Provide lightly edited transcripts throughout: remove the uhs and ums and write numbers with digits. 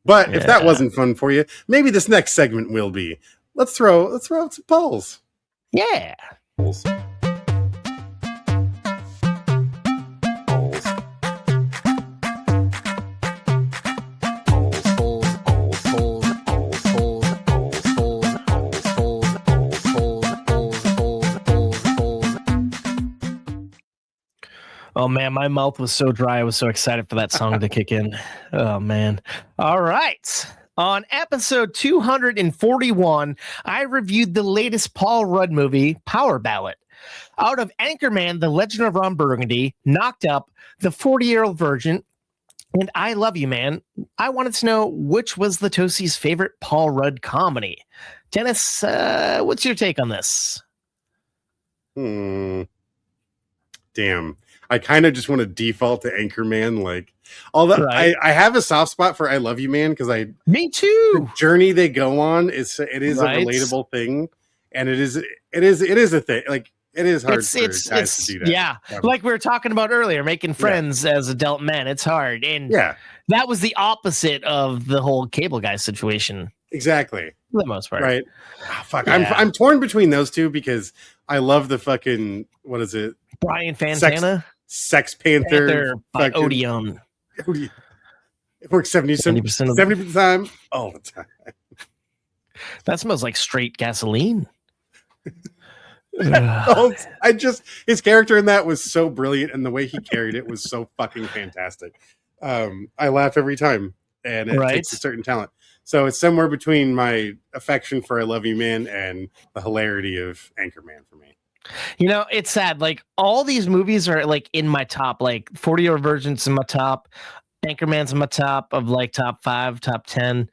But if that wasn't fun for you, maybe this next segment will be. Let's throw out some polls. Yeah. Polls. Oh man, my mouth was so dry. I was so excited for that song to kick in. Oh man. All right. On episode 241, I reviewed the latest Paul Rudd movie, Power Ballot. Out of Anchorman, The Legend of Ron Burgundy, Knocked Up, The 40-Year-Old Virgin, and I Love You, Man, I wanted to know which was the Toasties' favorite Paul Rudd comedy. Dennis, what's your take on this? Damn. I kind of just want to default to Anchorman. Like, although right. I have a soft spot for I Love You, Man, because me too. The journey they go on is right. A relatable thing, and it is a thing. Like, it is hard for guys to do that. Yeah, like we were talking about earlier, making friends as adult men. It's hard, and that was the opposite of the whole Cable Guy situation. Exactly, for the most part. Right? Oh, fuck, yeah. I'm torn between those two because I love the fucking what is it? Brian Fantana. Sex Panther by Odeon. It works 70% of the time. All the time. That smells like straight gasoline. His character in that was so brilliant, and the way he carried it was so fucking fantastic. I laugh every time, and it takes a certain talent. So it's somewhere between my affection for I Love You, Man and the hilarity of Anchorman for me. You know, it's sad. Like, all these movies are like in my top, like 40-Year-Old Virgin's in my top, Anchorman's in my top of like top 5, top 10.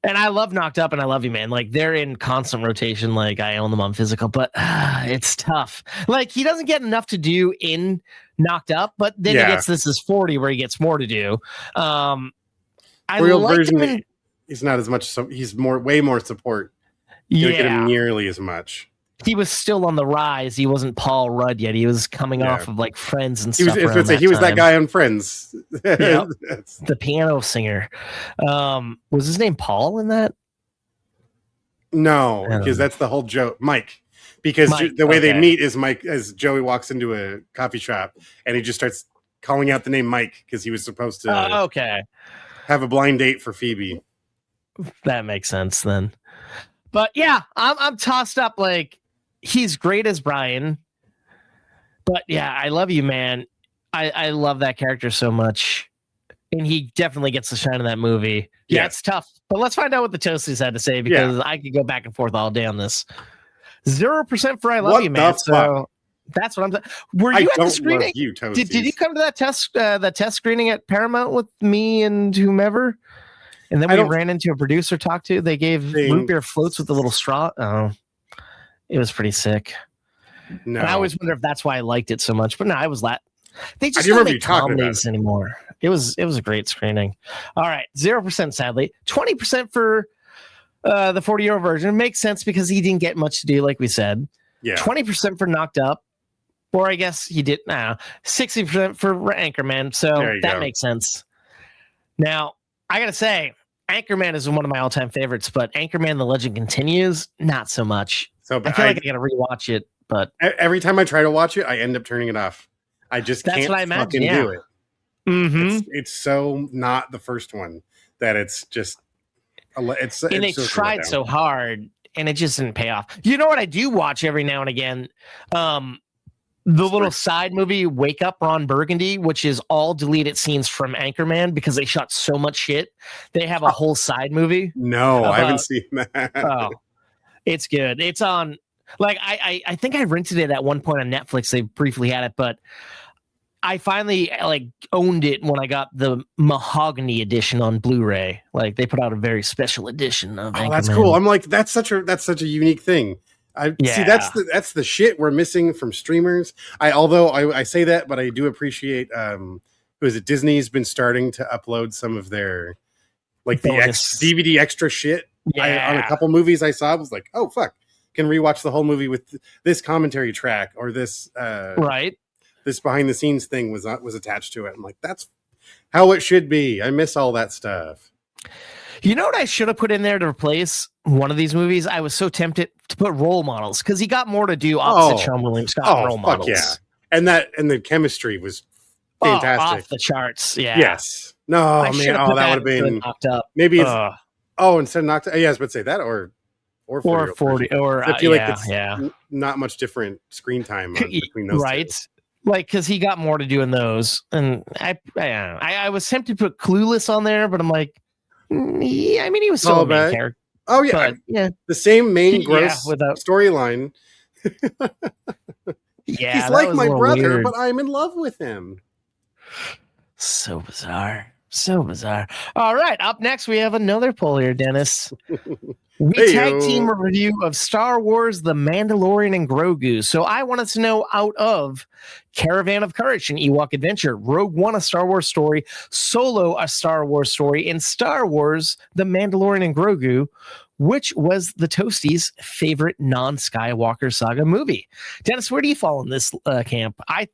And I love Knocked Up and I Love You, Man. Like, they're in constant rotation. Like, I own them on physical, but it's tough. Like, he doesn't get enough to do in Knocked Up, but then he gets This Is 40 where he gets more to do. I like version, he's not as much. So he's way more support. You don't get him nearly as much. He was still on the rise. He wasn't Paul Rudd yet. He was coming off of like Friends and stuff. He was that guy on Friends. Yep. The piano singer. Was his name Paul in that? No, because that's the whole joke. Mike. Because the way they meet is Mike, as Joey walks into a coffee shop and he just starts calling out the name Mike because he was supposed to have a blind date for Phoebe. That makes sense then. But yeah, I'm tossed up. Like, he's great as Brian, but yeah, I Love You, Man. I love that character so much, and he definitely gets the shine in that movie. Yeah, it's tough, but let's find out what the Toasties had to say because I could go back and forth all day on this. 0% for I Love You, Man. So that's what I'm saying. Were you at the screening? Did you come to that test screening at Paramount with me and whomever? And then we ran into a producer talked to. They gave root beer floats with a little straw. Oh, it was pretty sick. No, and I always wonder if that's why I liked it so much. But no, I was they just don't make comedies anymore. It was a great screening. All right, 0% sadly, 20% for the 40-Year-Old Virgin. Makes sense because he didn't get much to do, like we said. Yeah, 20% for Knocked Up, or I guess he did. 60% for Anchorman. So that makes sense. Now I gotta say, Anchorman is one of my all-time favorites, but Anchorman: The Legend Continues, not so much. So I feel like I gotta rewatch it, but every time I try to watch it, I end up turning it off. I just can't fucking do it. Mm-hmm. It's so not the first one that it's just. They tried so hard, and it just didn't pay off. You know what I do watch every now and again? The little side movie, Wake Up Ron Burgundy, which is all deleted scenes from Anchorman because they shot so much shit. They have a whole side movie. No, I haven't seen that. Oh, it's good. It's on, like, I think I rented it at one point on Netflix. They briefly had it, but I finally owned it when I got the Mahogany edition on Blu-ray. Like, they put out a very special edition of Anchorman. That's cool. I'm like, that's such a unique thing. See, that's the shit we're missing from streamers. I say that, but I do appreciate Disney's been starting to upload some of their the DVD extra shit. On a couple movies I saw, I was like, oh fuck, can rewatch the whole movie with this commentary track or this this behind the scenes thing was attached to it. I'm like, that's how it should be. I miss all that stuff. You know what I should have put in there to replace one of these movies? I was so tempted to put Role Models because he got more to do opposite Sean William Scott in Role Models. Yeah. And the chemistry was fantastic. Off the charts. Yeah. Yes. No, man. Oh, that would have been knocked up. Maybe it's instead of knocked up. Yeah, I was about to say that or 40 or I feel like it's not much different screen time between those right. two. Like, because he got more to do in those, and I was tempted to put Clueless on there, but I'm like, yeah, I mean, he was still a main character. Oh yeah, but, yeah, the same main gross storyline. Yeah, he's like my brother, weird. but I'm in love with him. So bizarre. So bizarre. All right, up next we have another poll here, Dennis. We tag team a review of Star Wars, The Mandalorian, and Grogu. So I wanted to know, out of Caravan of Courage, an Ewok Adventure, Rogue One, a Star Wars story, Solo, a Star Wars story, and Star Wars, The Mandalorian, and Grogu, which was the Toasties' favorite non-Skywalker saga movie? Dennis, where do you fall in this camp? I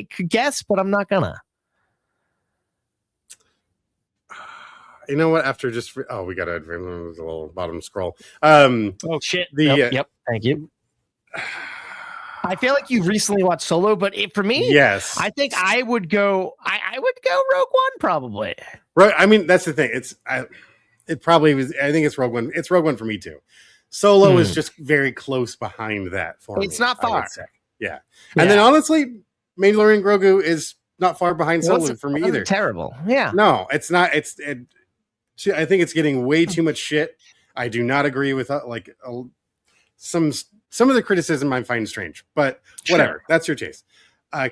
could guess, but I'm not gonna. You know what? After just we got to advance a little bottom scroll. Oh shit! Yep. Thank you. I feel like you've recently watched Solo, but for me, yes, I think I would go. I would go Rogue One probably. Right. I mean, that's the thing. It probably was. I think it's Rogue One. It's Rogue One for me too. Solo is just very close behind that for me. It's not far. Yeah. And then honestly, Mandalorian Grogu is not far behind Solo for me either. Terrible. Yeah. No, it's not. I think it's getting way too much shit. I do not agree with some of the criticism I find strange, but whatever. Sure. That's your taste.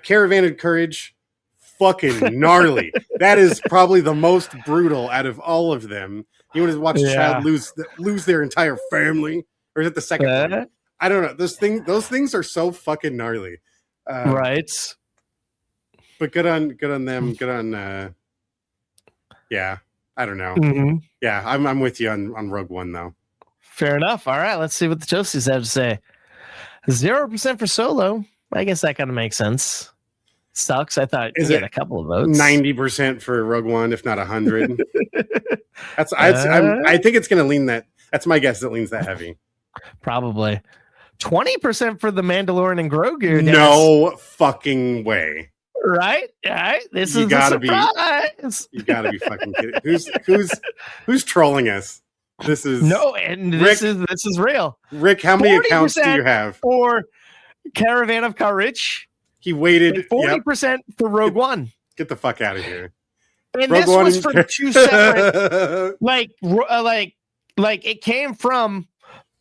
Caravan of Courage, fucking gnarly. That is probably the most brutal out of all of them. You want to watch a child lose their entire family, or is it the second one? I don't know. Those things are so fucking gnarly. Right. But good on them. Good on. Yeah. I don't know. Mm-hmm. Yeah, I'm with you on Rogue One though. Fair enough. All right, let's see what the Toasties have to say. 0% for Solo. I guess that kind of makes sense. Sucks. I thought you had a couple of votes. 90% for Rogue One, if not 100. I think it's going to lean that. That's my guess. It leans that heavy. Probably 20% for The Mandalorian and Grogu. No fucking way. Right? This is a surprise. You gotta be fucking kidding. Who's trolling us? This is this is real. Rick, how many accounts do you have? For Caravan of Courage. He waited 40% for Rogue One. Get the fuck out of here. And Rogue this One was for two separate like it came from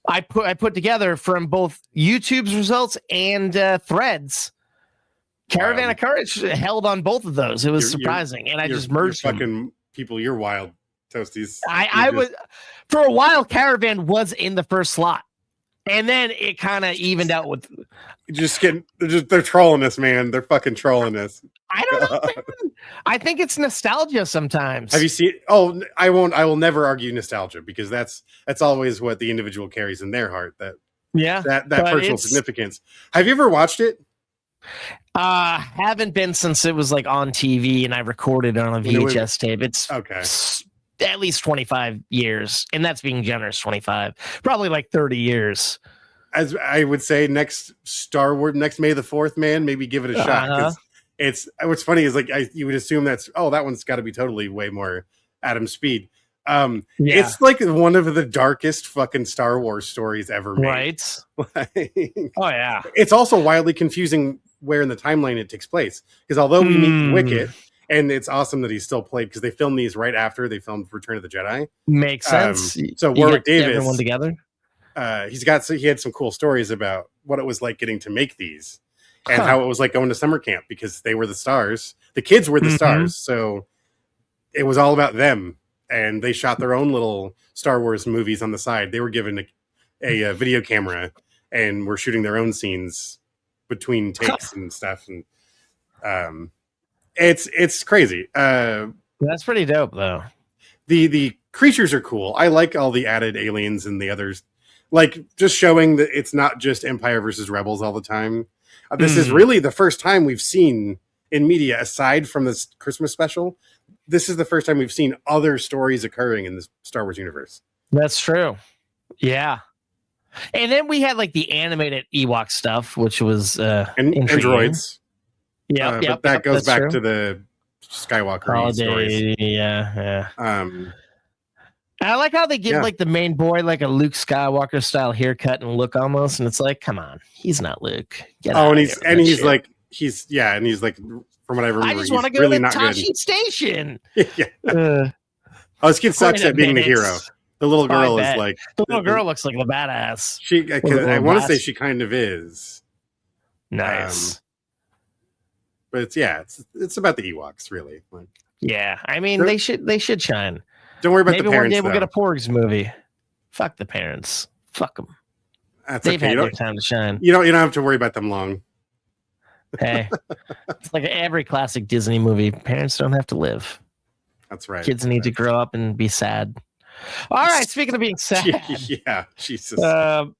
I put together from both YouTube's results and Threads. Caravan of Courage held on both of those. It was surprising, and I just merged them. Fucking people, you're wild, Toasties. I was for a while. Caravan was in the first slot, and then it kind of evened out with. They're trolling us, man. They're fucking trolling us. I don't know, man. I think it's nostalgia sometimes. Have you seen? Oh, I won't. I will never argue nostalgia because that's always what the individual carries in their heart. That personal significance. Have you ever watched it? Haven't been since it was like on TV and I recorded it on a VHS tape. It's okay. At least 25 years, and that's being generous. 25, probably like 30 years. As I would say, next Star Wars, next May the 4th, man, maybe give it a shot. Because it's what's funny is you would assume that one's got to be totally way more Adam Speed. It's like one of the darkest fucking Star Wars stories ever made. Right. It's also wildly confusing where in the timeline it takes place. Because although we meet Wicket, and it's awesome that he's still played because they filmed these right after they filmed Return of the Jedi. Makes sense. So Warwick Davis, everyone together. He had some cool stories about what it was like getting to make these and how it was like going to summer camp because they were the stars. The kids were the stars. So it was all about them. And they shot their own little Star Wars movies on the side. They were given a video camera and were shooting their own scenes between takes and stuff. And it's crazy. That's pretty dope, though. The creatures are cool. I like all the added aliens and the others. Like, just showing that it's not just Empire versus Rebels all the time. This is really the first time we've seen in media, aside from this Christmas special, this is the first time we've seen other stories occurring in the Star Wars universe. That's true. Yeah. And then we had like the animated Ewok stuff, which was and droids. Yeah, but that goes back to the Skywalker stories. Yeah. I like how they give like the main boy like a Luke Skywalker style haircut and look almost, and it's like, come on, he's not Luke. And he's like from what I remember, I just want to go really to Tashi Station. This kid sucks at being the hero. The little girl is like the little girl looks like the badass. I want to say she kind of is nice, but it's about the Ewoks, really. Like, yeah, I mean they should shine. Don't worry about the parents. Maybe one day we'll get a Porgs movie. Fuck the parents. Fuck them. They've had their time to shine. You don't have to worry about them long. Hey, it's like every classic Disney movie. Parents don't have to live. That's right. Kids need to grow up and be sad. All right. Speaking of being sad. Yeah. Jesus. Wow.